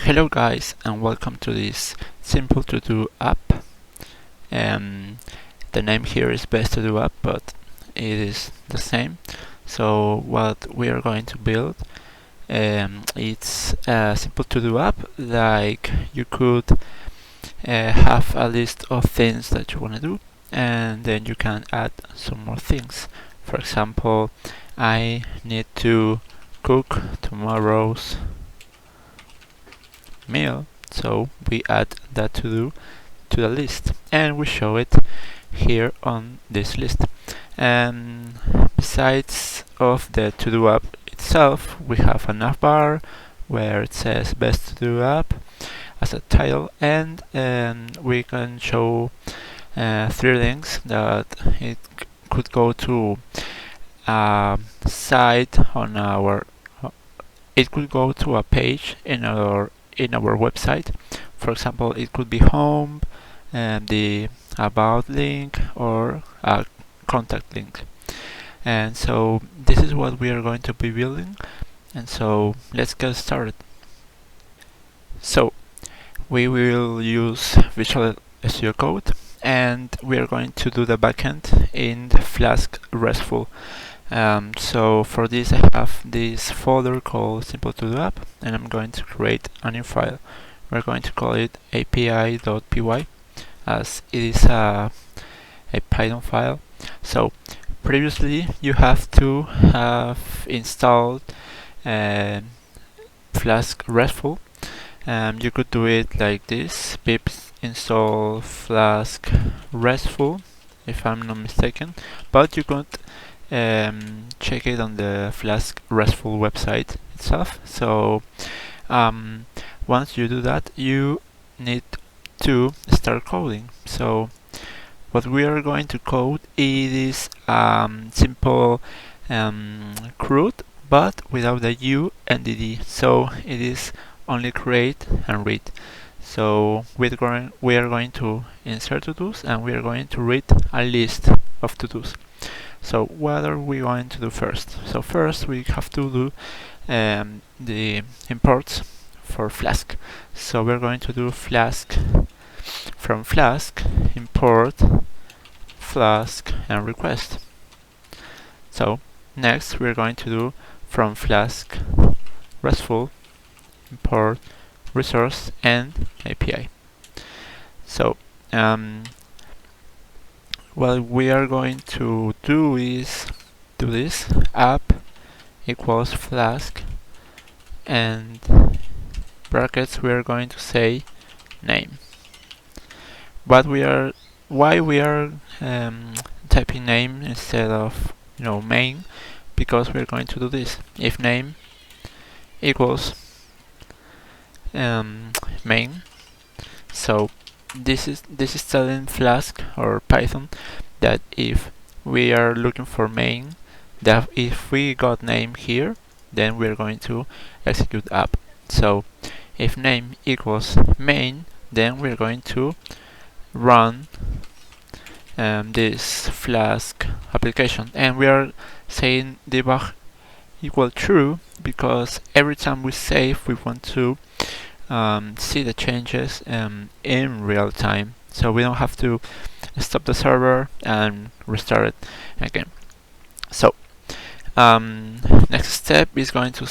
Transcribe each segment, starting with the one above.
Hello guys, and welcome to this simple ToDo app. The name here is best ToDo app, but it is the same. So what we are going to build, it's a simple ToDo app. Like you could have a list of things that you want to do, and then you can add some more things. For example, I need to cook tomorrow's meal, so we add that to do to the list and we show it here on this list. And besides of the to-do app itself, we have a navbar where it says best to-do app as a title, and we can show 3 links that it could go to a site on our it could go to a page in our website. For example, it could be home and the about link or a contact link. And so this is what we are going to be building, and so let's get started. So we will use Visual Studio Code, and we are going to do the backend in the Flask-Restful. So for this I have this folder called simple ToDo app, and I'm going to create a new file. We're going to call it api.py, as it is a Python file. So previously you have to have installed Flask-Restful. You could do it like this: pip install Flask-Restful, if I'm not mistaken, but you could check it on the Flask-Restful website itself. So once you do that, you need to start coding. So what we are going to code is simple CRUD, but without the U and the D. So it is only create and read. So we are going to insert to-dos, and we are going to read a list of to-dos. So what are we going to do first? So first we have to do the imports for Flask. So we're going to do Flask from Flask import Flask and request. So next we're going to do from Flask RESTful import resource and API. So what we are going to do is do this app equals Flask, and brackets we are going to say name. Why we are typing name instead of main? Because we're going to do this: if name equals main. So this is telling Flask or Python that if we are looking for main, that if we got name here, then we're going to execute app. So if name equals main, then we're going to run this Flask application, and we are saying debug equal true because every time we save, we want to see the changes in real time, so we don't have to stop the server and restart it again. So next step is going to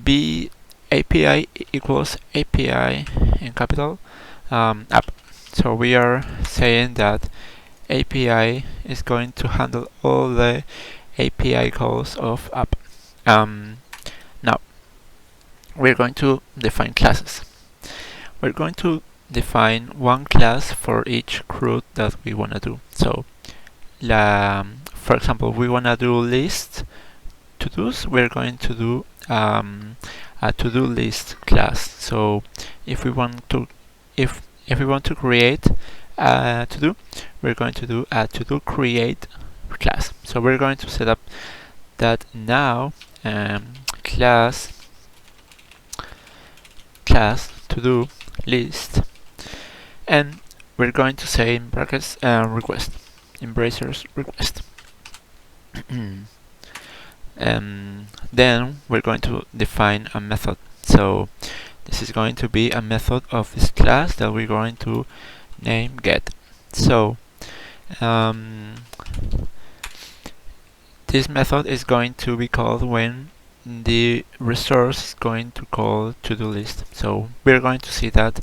be API equals API in capital app. So we are saying that API is going to handle all the API calls of app. Now we're going to define classes. We're going to define one class for each CRUD that we want to do. So for example, we want to do list to-dos. We're going to do a to-do list class. So if we want to create a to-do, we're going to do a to-do create class. So we're going to set up that now class to-do list, and we're going to say in brackets request, embracers request. Then we're going to define a method. So this is going to be a method of this class that we're going to name get. So this method is going to be called when the resource is going to call to-do list. So we're going to see that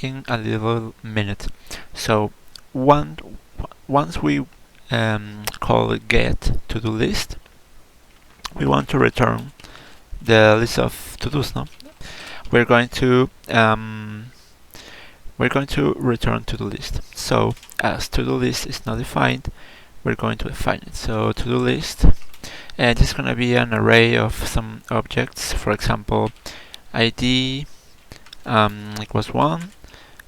in a little minute. So once we call get to-do list, we want to return the list of to-dos. No, we're going to return to-do list. So as to-do list is not defined, we're going to define it. So to-do list, and it's going to be an array of some objects. For example, ID equals 1,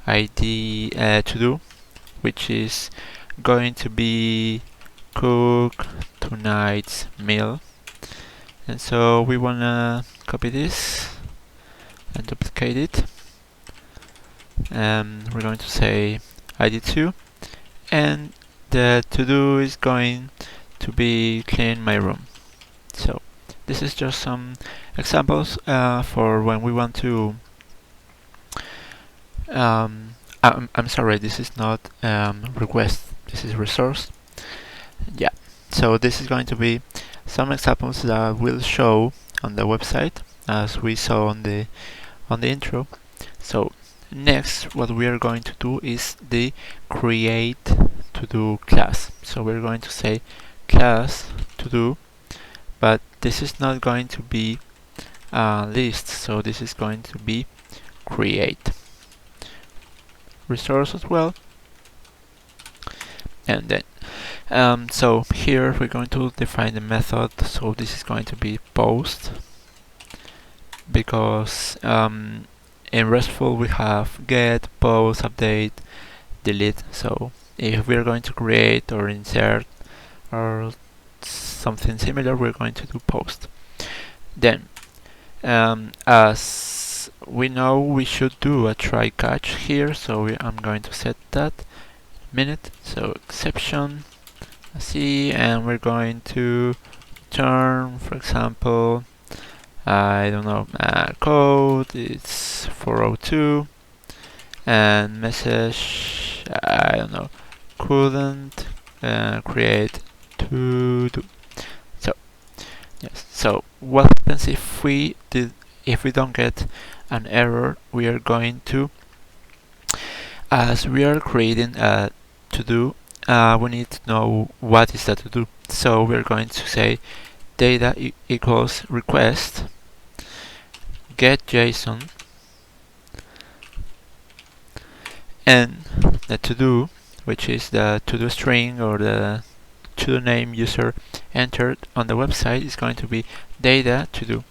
ID to do, which is going to be cook tonight's meal. And so we want to copy this and duplicate it. And we're going to say ID2, and the to do is going to be clean my room. So this is just some examples for when we want to I'm sorry, this is not request, this is resource. Yeah, so this is going to be some examples that will show on the website as we saw on the intro. So next, what we are going to do is the create to do class. So we're going to say class to do, but this is not going to be a list, so this is going to be create resource as well. And then so here we're going to define the method. So this is going to be post, because in RESTful we have get, post, update, delete. So if we're going to create or insert or something similar, we're going to do post. Then as we know, we should do a try catch here, so I'm going to set that minute. So exception C, and we're going to return, for example, I don't know, code it's 402, and message, I don't know, couldn't create to do. So yes, so what happens if we don't get an error? We are going to, as we are creating a to do, we need to know what is that to do. So we're going to say data equals request get JSON, and the to do, which is the to do string or the to do name user entered on the website, is going to be data to do.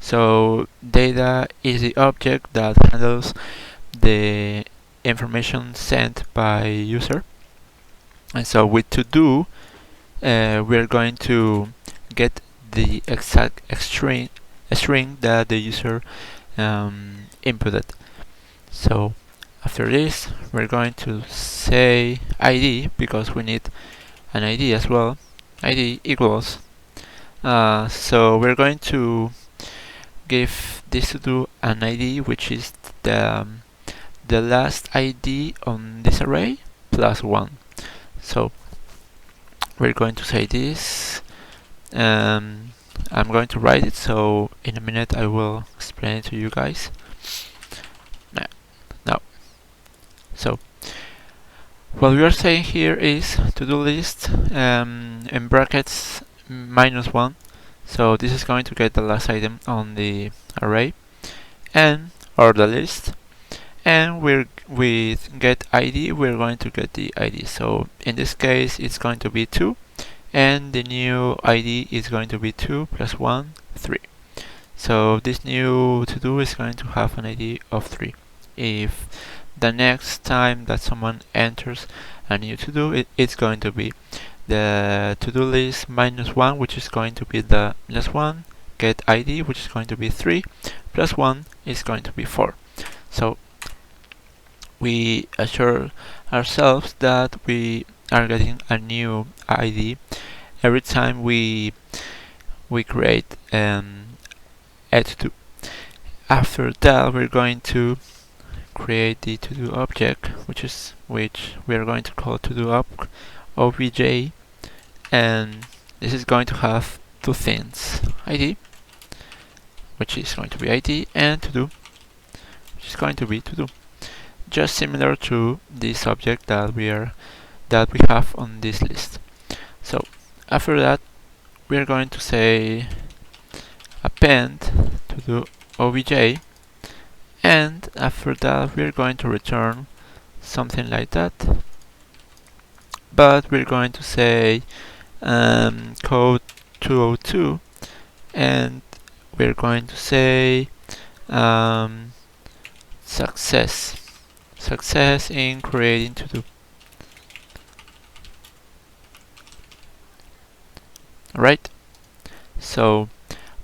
So data is the object that handles the information sent by user, and so with to do we're going to get the exact string that the user inputted. So after this, we're going to say ID, because we need an ID as well. ID equals so we're going to give this to do an ID, which is the last ID on this array plus 1. So we're going to say this. I'm going to write it, so in a minute I will explain it to you guys. Now, so what we are saying here is to-do list in brackets -1. So this is going to get the last item on the array, and or the list, and with get ID we're going to get the ID. So in this case it's going to be 2, and the new ID is going to be 2 plus 1, 3. So this new to do is going to have an ID of 3. If the next time that someone enters a new to do, it's going to be the to do list -1, which is going to be the -1, get ID, which is going to be 3, plus 1 is going to be 4. So we assure ourselves that we are getting a new ID every time we we create a to-do. After that, we're going to create the to-do object, which we are going to call to-do obj, and this is going to have two things: ID, which is going to be ID, and to-do, which is going to be to-do. Just similar to this object that we have on this list. So after that, we are going to say append to-do obj, and after that we're going to return something like that, but we're going to say code 202, and we're going to say success in creating to do. Alright, so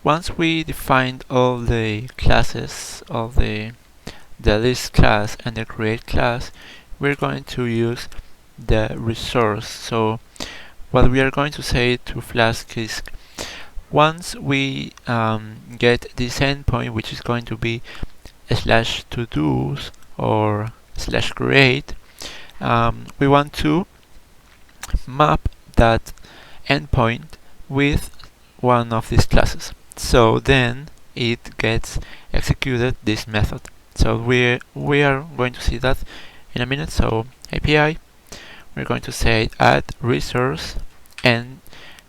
once we defined all the classes of the list class and the create class, we're going to use the resource. So what we are going to say to Flask is, once we get this endpoint, which is going to be /todos or /create, we want to map that endpoint with one of these classes. So then it gets executed this method. So we are going to see that in a minute. So API, we're going to say add resource, and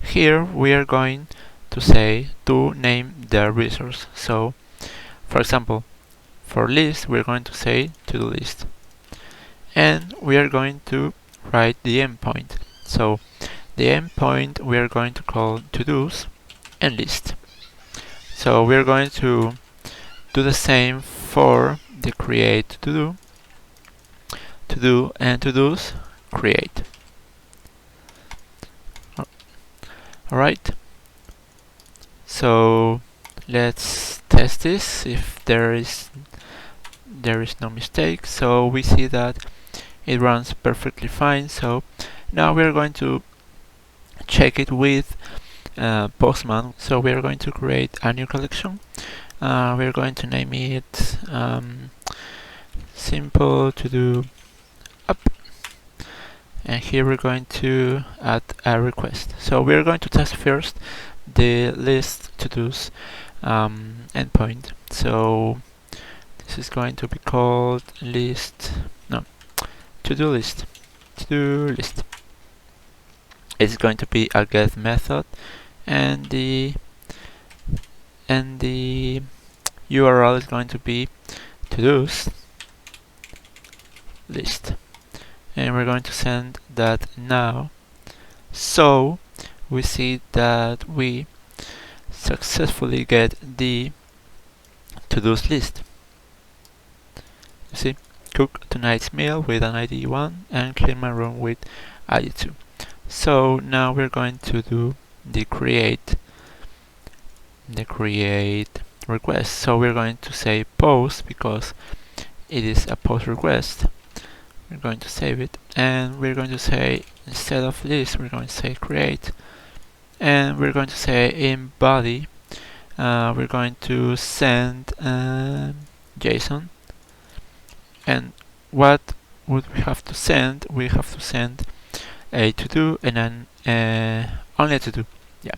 here we are going to say to name the resource. So for example, for list, we're going to say to do list, and we are going to write the endpoint. So the endpoint we are going to call to-dos and list. So we're going to do the same for the create to do and to-dos create. Alright, so let's test this if there is no mistake. So we see that it runs perfectly fine. So now we're going to check it with Postman. So we're going to create a new collection. We're going to name it simple to do app, and here we're going to add a request. So we're going to test first the list to do's endpoint. So this is going to be called to-do list. It's going to be a get method, and the URL is going to be to-dos list, and we're going to send that now. So we see that we successfully get the to-dos list. You see, cook tonight's meal with an ID 1 and clean my room with ID 2. So now we're going to do the create request. So we're going to say post because it is a post request. We're going to save it, and we're going to say, instead of list, we're going to say create, and we're going to say in body we're going to send JSON. And what would we have to send? We have to send a to do and an only a to do. Yeah.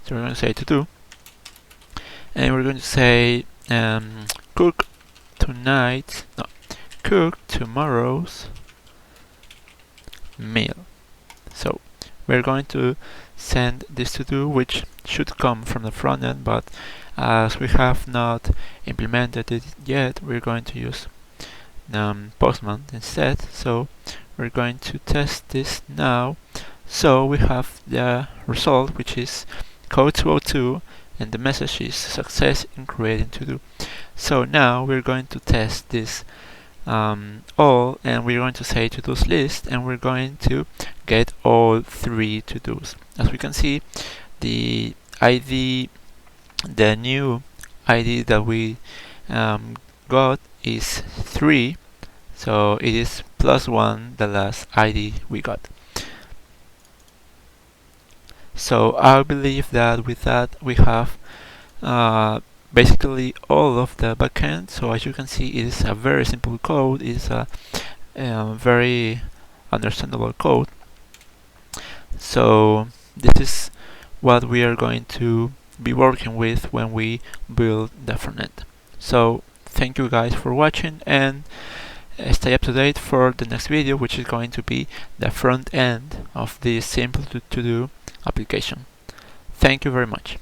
So we're going to say to do, and we're going to say cook tomorrow's meal. So we're going to send this to do, which should come from the front end, but as we have not implemented it yet, we're going to use Postman instead. So we're going to test this now. So we have the result, which is code 202, and the message is success in creating to do. So now we're going to test this all, and we're going to say to do's list, and we're going to get all 3 to do's. As we can see, the new ID that we got is 3, so it is +1 the last ID we got. So I believe that with that we have basically all of the backend. So as you can see, it is a very simple code. It is a very understandable code. So this is what we are going to be working with when we build the frontend. So thank you guys for watching, and stay up to date for the next video, which is going to be the front end of this simple to do application. Thank you very much.